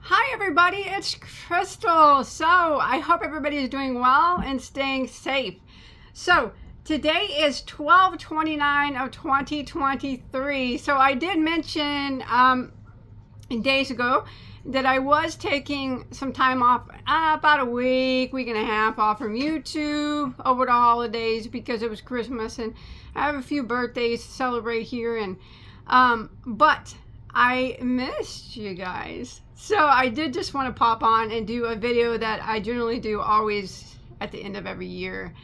Hi everybody, it's Crystal. So I hope everybody is doing well and staying safe. So today is 12/29 of 2023. So I did mention days ago that I was taking some time off, about a week and a half off from YouTube over the holidays because it was Christmas and I have a few birthdays to celebrate here, and but I missed you guys. So I did just want to pop on and do a video that I generally do always at the end of every year.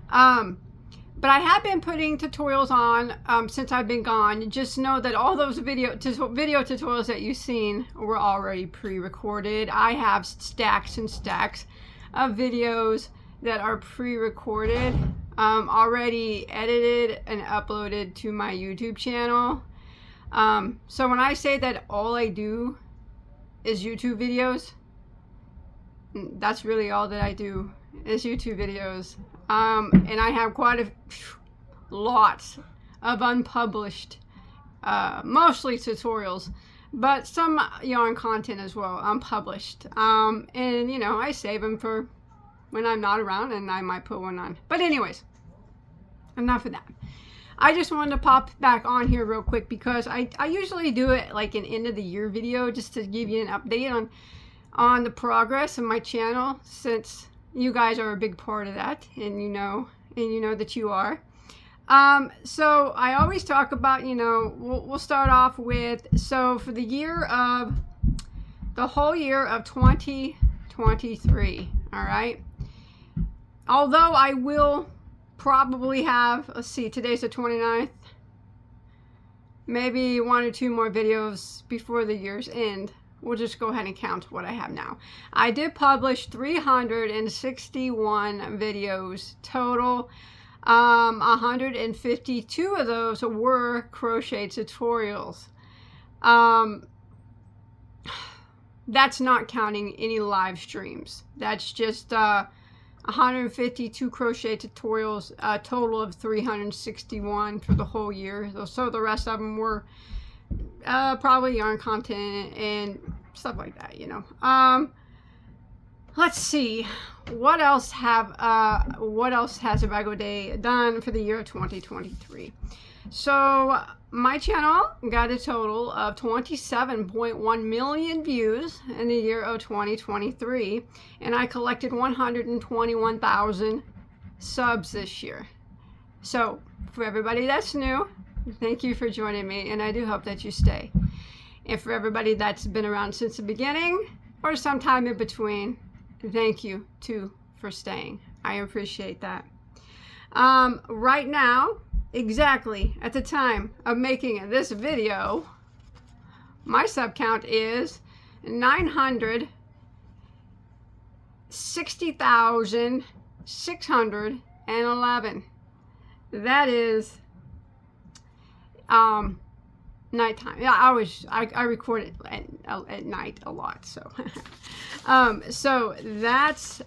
But I have been putting tutorials on since I've been gone. Just know that all those video tutorials that you've seen were already pre-recorded. I have stacks and stacks of videos that are pre-recorded, already edited and uploaded to my YouTube channel. So when I say that all I do is YouTube videos, that's really all that I do is YouTube videos. And I have quite a lots of unpublished, mostly tutorials, but some yarn content as well, unpublished. And you know, I save them for when I'm not around and I might put one on. But anyways, enough of that. I just wanted to pop back on here real quick because I usually do it like an end of the year video just to give you an update on the progress of my channel, since you guys are a big part of that, and you know that you are. So I always talk about, you know, we'll start off with, so for the whole year of 2023, all right? Although I will probably have, let's see, today's the 29th, maybe 1 or 2 more videos before the year's end. We'll just go ahead and count what I have now. I did publish 361 videos total. 152 of those were crochet tutorials. That's not counting any live streams. That's just 152 crochet tutorials, a total of 361 for the whole year. So the rest of them were probably yarn content and stuff like that, you know. Let's see, what else has Bagoday done for the year of 2023? So my channel got a total of 27.1 million views in the year of 2023, and I collected 121,000 subs this year. So for everybody that's new, thank you for joining me, and I do hope that you stay. And for everybody that's been around since the beginning or sometime in between, thank you too for staying. I appreciate that. Right now, exactly at the time of making this video, my sub count is 960,611. That is nighttime. Yeah, I record it at night a lot, so so that's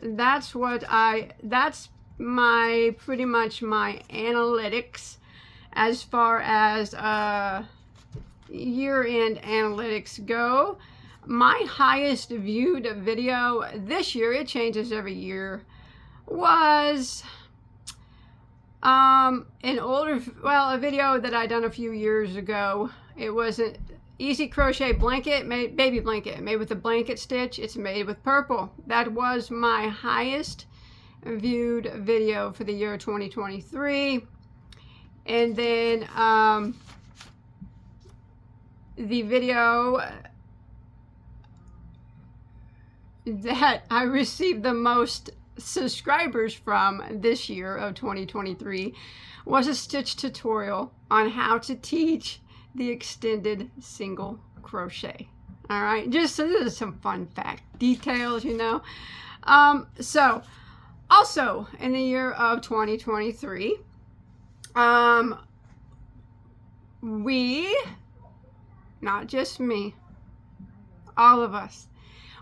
my pretty much my analytics as far as year-end analytics go. My highest viewed video this year, it changes every year, was a video that I done a few years ago. It was an easy crochet blanket, baby blanket, made with a blanket stitch. It's made with purple. That was my highest viewed video for the year 2023. And then the video that I received the most subscribers from this year of 2023 was a stitch tutorial on how to teach the extended single crochet. All right, just so this is some fun fact details, you know. So also in the year of 2023, we, not just me, all of us,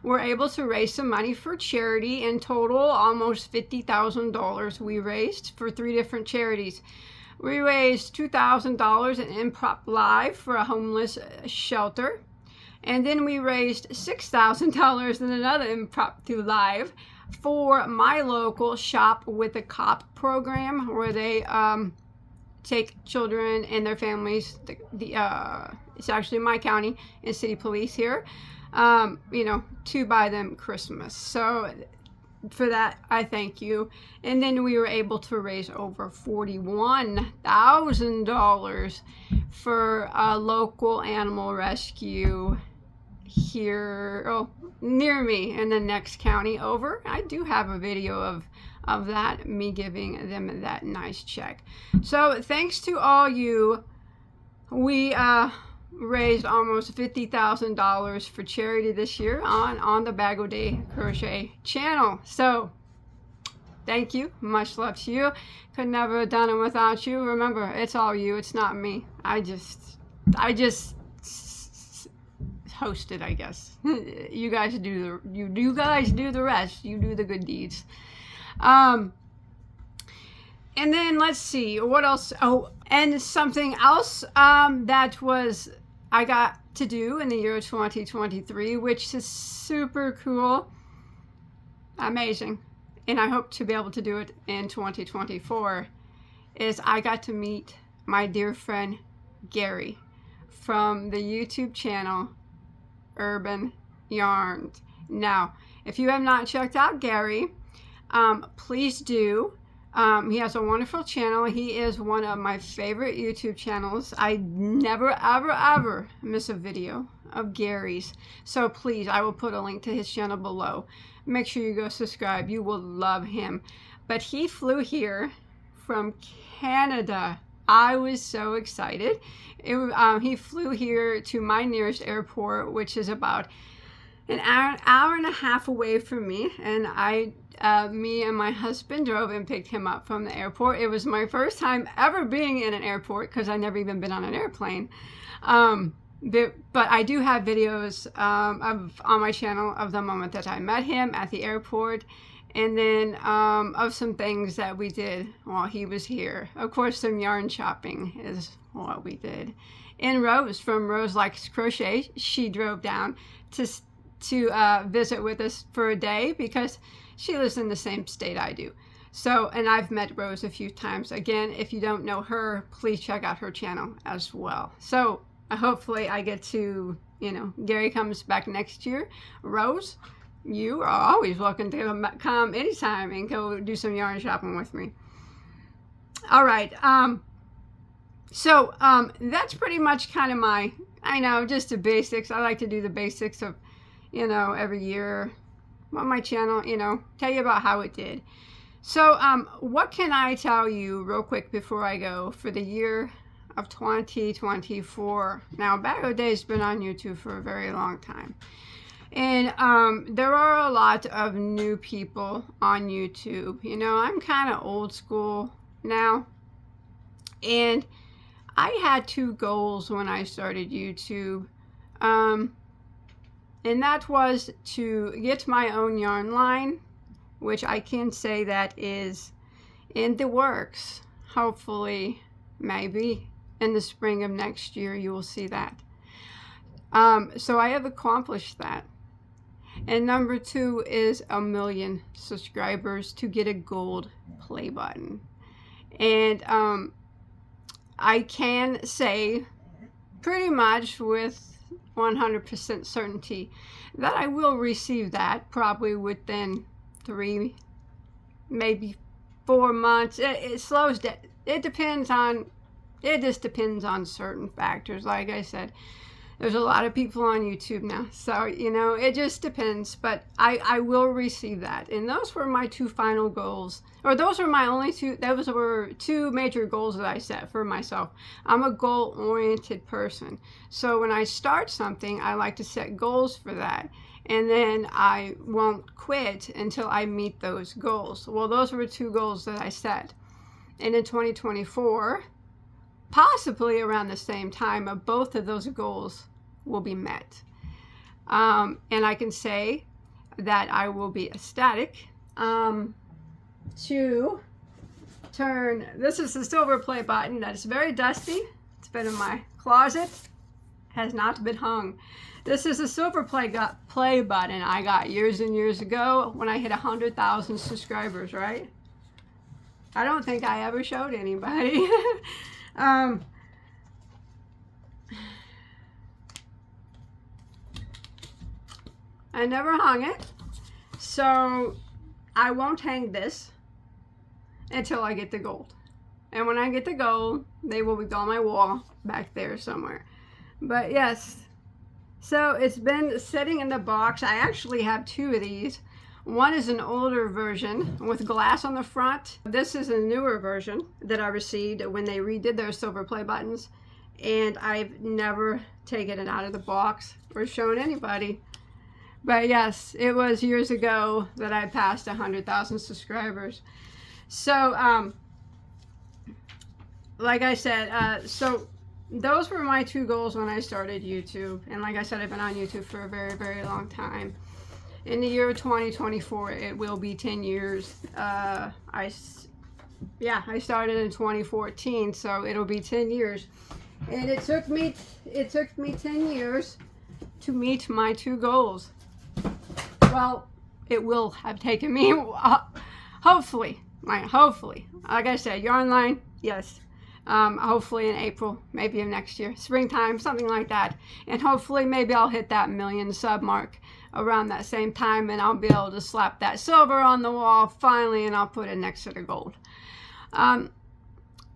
were able to raise some money for charity. In total, almost $50,000 we raised for 3 different charities. We raised $2,000 in Improv Live for a homeless shelter. And then we raised $6,000 in another impromptu live for my local Shop with a Cop program, where they take children and their families. It's actually my county and city police here, to buy them Christmas. So for that, I thank you. And then we were able to raise over $41,000 for a local animal rescue here, near me in the next county over. I do have a video of that, me giving them that nice check. So thanks to all you, we raised almost $50,000 for charity this year on the Bagoday Crochet channel. So thank you, much love to you. Could never have done it without you. Remember, it's all you, it's not me. I just hosted, I guess. You guys do the rest. You do the good deeds. And then let's see what else. Oh, and something else that was I got to do in the year 2023, which is super cool, amazing, and I hope to be able to do it in 2024, is I got to meet my dear friend Gary from the YouTube channel Urban Yarns. Now, if you have not checked out Gary, please do. He has a wonderful channel. He is one of my favorite YouTube channels. I never, ever, ever miss a video of Gary's. So please, I will put a link to his channel below. Make sure you go subscribe. You will love him. But he flew here from Canada. I was so excited. He flew here to my nearest airport, which is about an hour and a half away from me, and me and my husband drove and picked him up from the airport. It was my first time ever being in an airport, because I never even been on an airplane. But I do have videos on my channel of the moment that I met him at the airport, and then of some things that we did while he was here. Of course, some yarn shopping is what we did. And Rose from Rose Likes Crochet, she drove down to visit with us for a day, because she lives in the same state I do. So, and I've met Rose a few times. Again, if you don't know her, please check out her channel as well. So hopefully I get to, Gary comes back next year. Rose, you are always welcome to come anytime and go do some yarn shopping with me. All right. So that's pretty much kind of just the basics. I like to do the basics of, every year on my channel, tell you about how it did. So what can I tell you real quick before I go for the year of 2024? Now, Bagoday's been on YouTube for a very long time. And there are a lot of new people on YouTube. I'm kind of old school now. And I had two goals when I started YouTube. And that was to get my own yarn line, which I can say that is in the works. Hopefully, maybe in the spring of next year, you will see that. So I have accomplished that. And number 2 is 1 million subscribers to get a gold play button. And I can say pretty much with 100% certainty that I will receive that probably within 3, maybe 4 months. It slows down. It just depends on certain factors. Like I said, there's a lot of people on YouTube now, so it just depends. But I will receive that. And those were my 2 final goals, or those were my only 2. Those were 2 major goals that I set for myself. I'm a goal-oriented person, so when I start something, I like to set goals for that, and then I won't quit until I meet those goals. Well, those were 2 goals that I set, and in 2024. Possibly around the same time, both of those goals will be met. And I can say that I will be ecstatic to turn, this is the silver play button that is very dusty. It's been in my closet, has not been hung. This is a silver play button I got years and years ago when I hit 100,000 subscribers, right? I don't think I ever showed anybody. I never hung it, so I won't hang this until I get the gold. And when I get the gold, they will be on my wall back there somewhere. But yes, so it's been sitting in the box. I actually have two of these. One is an older version with glass on the front. This is a newer version that I received when they redid their silver play buttons. And I've never taken it out of the box or shown anybody. But yes, it was years ago that I passed 100,000 subscribers. So, like I said, so those were my two goals when I started YouTube. And like I said, I've been on YouTube for a very, very long time. In the year 2024, it will be 10 years. I started in 2014, so it'll be 10 years. And it took me 10 years to meet my two goals. Well, it will have taken me, hopefully, like I said, yarn line, yes. Hopefully in April, maybe of next year, springtime, something like that. And hopefully maybe I'll hit that 1 million sub mark around that same time, and I'll be able to slap that silver on the wall finally, and I'll put it next to the gold. But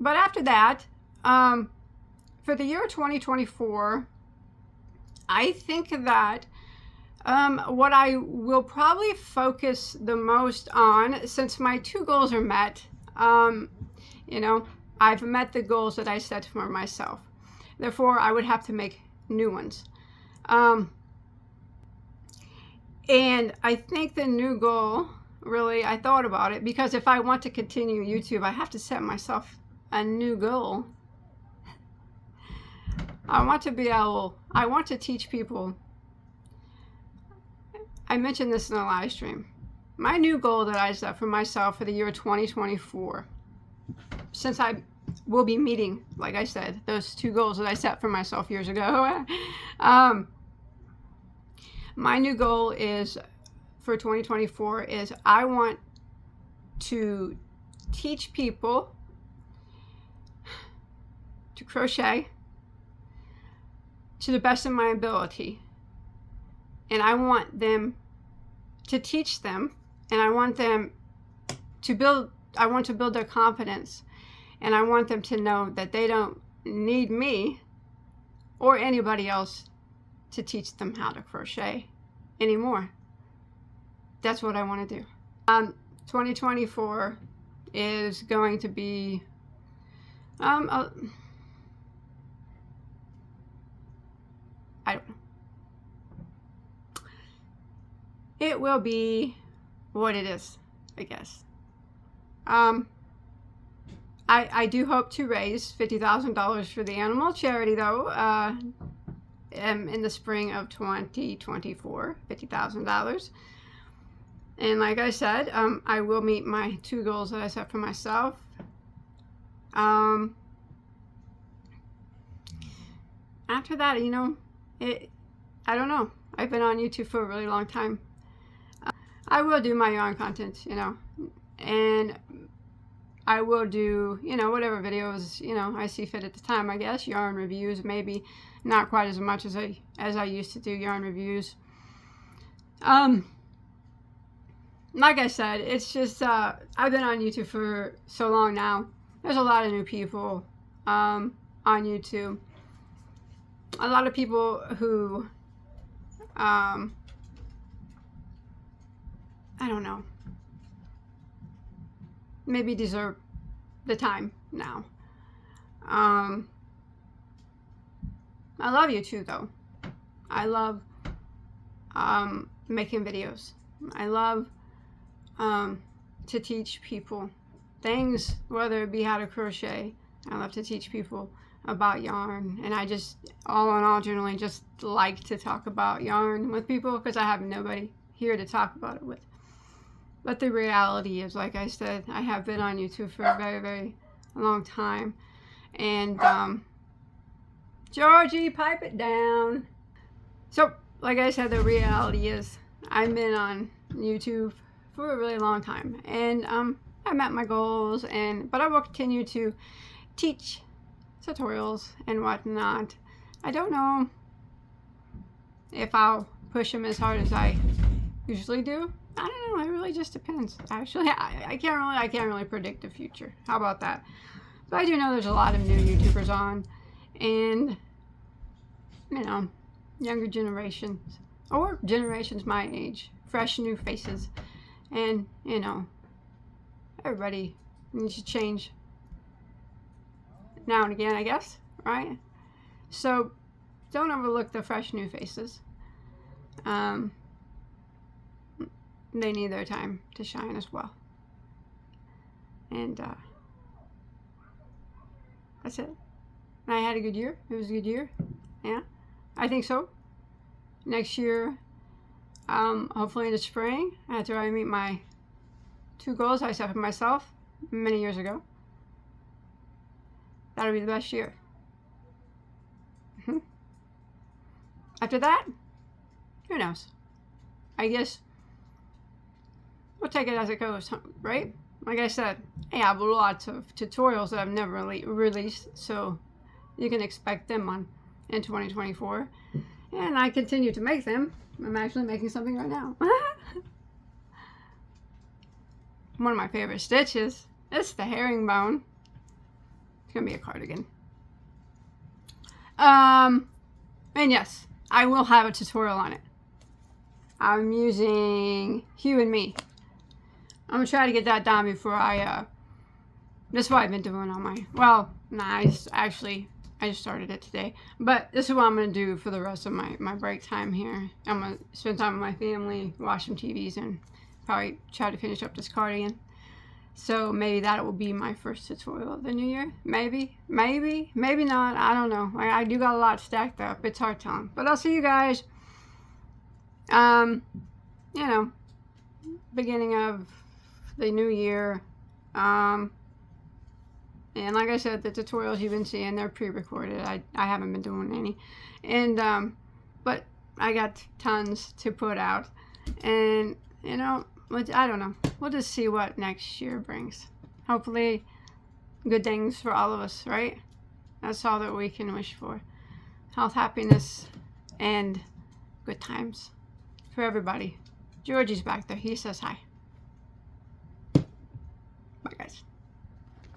after that, for the year 2024, I think that what I will probably focus the most on, since my two goals are met, you know, I've met the goals that I set for myself. Therefore, I would have to make new ones. And I think the new goal, really, I thought about it, because if I want to continue YouTube, I have to set myself a new goal. I want to teach people. I mentioned this in a live stream. My new goal that I set for myself for the year 2024, since I will be meeting, like I said, those two goals that I set for myself years ago, my new goal is for 2024 is I want to teach people to crochet to the best of my ability. And I want them to teach them, and I want them to build their confidence, and I want them to know that they don't need me or anybody else to teach them how to crochet anymore. That's what I want to do. 2024 is going to be I don't know. It will be what it is, I guess. I do hope to raise $50,000 for the animal charity, though, in the spring of 2024, $50,000. And like I said, I will meet my two goals that I set for myself. After that, you know, I don't know. I've been on YouTube for a really long time. I will do my yarn content, you know, and I will do, you know, whatever videos, you know, I see fit at the time, I guess. Yarn reviews, maybe not quite as much as I used to do yarn reviews. Like I said, it's just, I've been on YouTube for so long now. There's a lot of new people on YouTube. A lot of people who, I don't know, maybe deserve the time now. I love YouTube, though. I love making videos. I love to teach people things, whether it be how to crochet. I love to teach people about yarn, and I just, all in all, generally just like to talk about yarn with people because I have nobody here to talk about it with. But the reality is, like I said, I have been on YouTube for a very, very long time. And, Georgie, pipe it down. So, like I said, the reality is I've been on YouTube for a really long time, and I met my goals, but I will continue to teach tutorials and whatnot. I don't know if I'll push them as hard as I usually do. I don't know. It really just depends. Actually, I can't really predict the future. How about that? But I do know there's a lot of new YouTubers on, and you know, younger generations or generations my age, fresh new faces, and you know, everybody needs to change now and again, I guess, right? So don't overlook the fresh new faces. They need their time to shine as well. And that's it. And I had a good year. It was a good year. Yeah, I think so. Next year, hopefully in the spring, after I meet my 2 goals I set for myself many years ago, that'll be the best year. After that, who knows? I guess we'll take it as it goes, right? Like I said, I have lots of tutorials that I've never released, so you can expect them in 2024. And I continue to make them. I'm actually making something right now. One of my favorite stitches. It's the herringbone. It's gonna be a cardigan. And yes, I will have a tutorial on it. I'm using Hue and Me. I'm gonna try to get that done before that's what I've been doing on my, well, nah, I just started it today. But this is what I'm gonna do for the rest of my break time here. I'm gonna spend time with my family, watch some TVs, and probably try to finish up this cardigan. So maybe that will be my first tutorial of the new year. Maybe not. I don't know. I do got a lot stacked up. It's hard telling. But I'll see you guys, you know, beginning of the new year. And like I said, the tutorials you've been seeing, they're pre-recorded. I haven't been doing any. And, but I got tons to put out. And, you know, I don't know. We'll just see what next year brings. Hopefully, good things for all of us, right? That's all that we can wish for. Health, happiness, and good times for everybody. Georgie's back there. He says hi. Bye, guys.